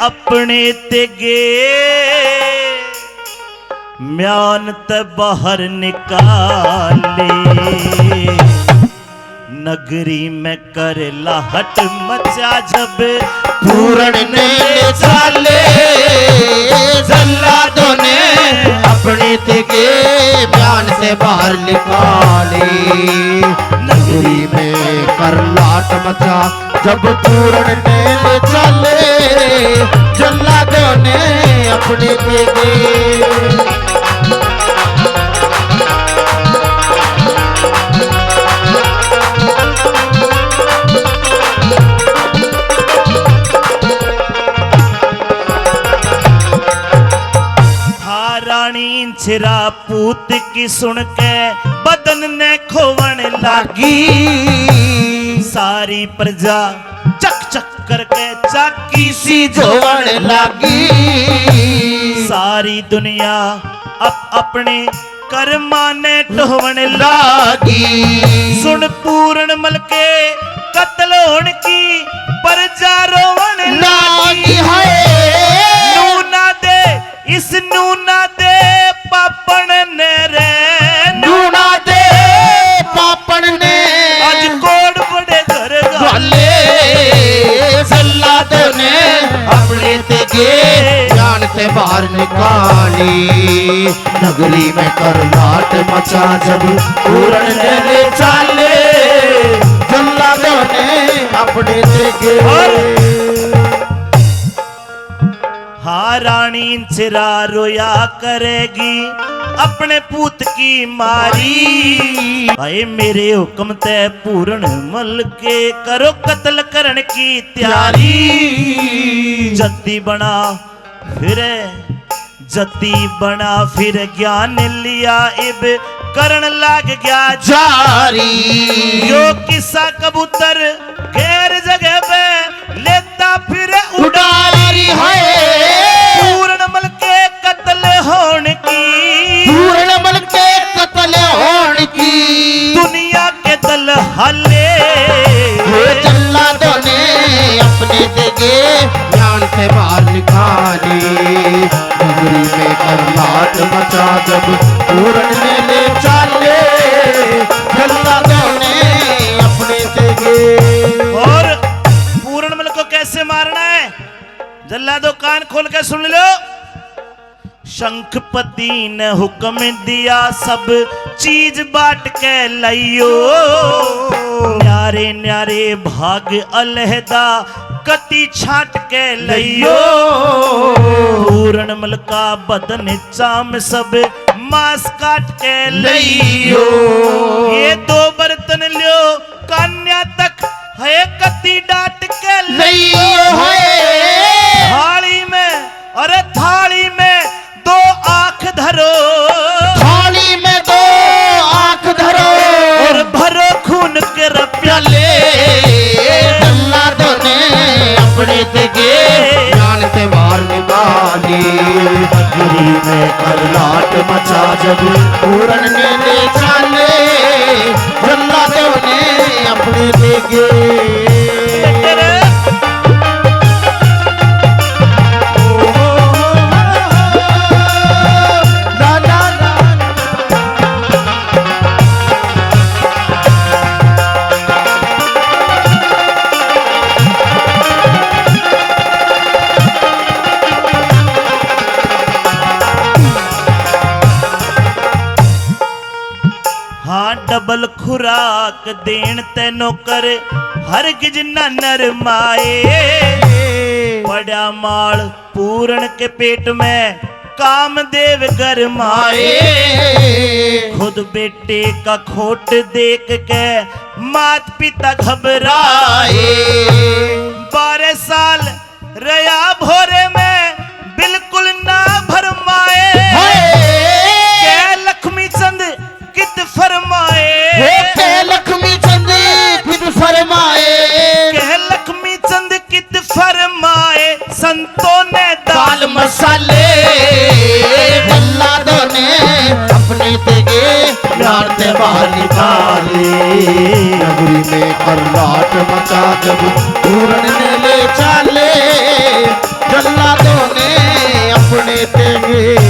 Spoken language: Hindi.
अपने ते गे म्यान ते बाहर निकाले नगरी में कर लाहट मचा जब पूरण ने चाले जल्लादों ने अपने तेगे म्यान से बाहर निकाले नगरी में कर लाट मचा जब पूरण ने चाले जल्लादों ने अपने तेगे छिरा पूत की सुन के बदन ने खोवन लागी सारी प्रजा चक चक करके चाकी सी जोवन लागी सारी दुनिया अपने कर्मा ने ढोवन लागी सुन पूर्ण मल के कत्ल होने की प्रजा रोवन लागी नूना दे इस नूना दे पापन ने रे नूना दे पापन ने आज कोड बड़े घर वाले जल्लादों ने अपने तेगे जान से बाहर निकाली नगरी में कर लाट मचा जब पूरण ने चाले जल्लादों ने अपने तेगे हाँ रानी चिरा रोया करेगी अपने पूत की मारी भाई मेरे हुक्म ते पूर्ण मल के करो कत्ल करने की तैयारी जत्ती बना फिर ज्ञान लिया इब करण लाग गया जारी यो किस्सा कबूतर गैर जगह पे लेता फिर उड़ारी है पूर्णमल के कत्ल होने की पूर्णमल के कत्ल होने की दुनिया के दल हले जल्लादों ने अपने तेगे ज्ञान से बाहर निकाले नगरी में कर लाट मचा जब पूर्ण ने चाले जल्लादों ने अपने तेगे और पूर्णमल को कैसे मारना है जल्लादों कान खोल के सुन लो शंखपति ने हुक्म दिया सब चीज बांट के लाइयो न्यारे न्यारे भाग अलहदा कति छाट के लाइयो पूर्णमल का बदन चाम सब मांस काट के लाइयो ये दो बर्तन लियो कन्या तक है कति डांट के लाइयो थाली में अरे थाली में दो आंख धरो थाली में दो आंख धरो और भरो खून के प्याले जल्लादों ने अपने तेगे जान से बाहर निकाली नगरी में कर लाट मचा जब पूरण ने चाले जल्लादों ने अपने तेगे डबल खुराक देन तेनो कर हर गिज नर माए पड़ा माल पूर्ण के पेट में कामदेव गरमाए खुद बेटे का खोट देख के मात पिता घबराए 12 साल रया भोरे में बिल्कुल ना भरमाए लक्ष्मी चंद कित फरमाए लक्ष्मी चंद कित फरमाए लक्ष्मी चंद कित फरमाए संतों ने दाल मसाले जल्लादों ने अपने तेगे प्यार से बाहर निकाले नगरी में कर लाट मचा जब पूरण ने ले चाले जल्लादों तेगे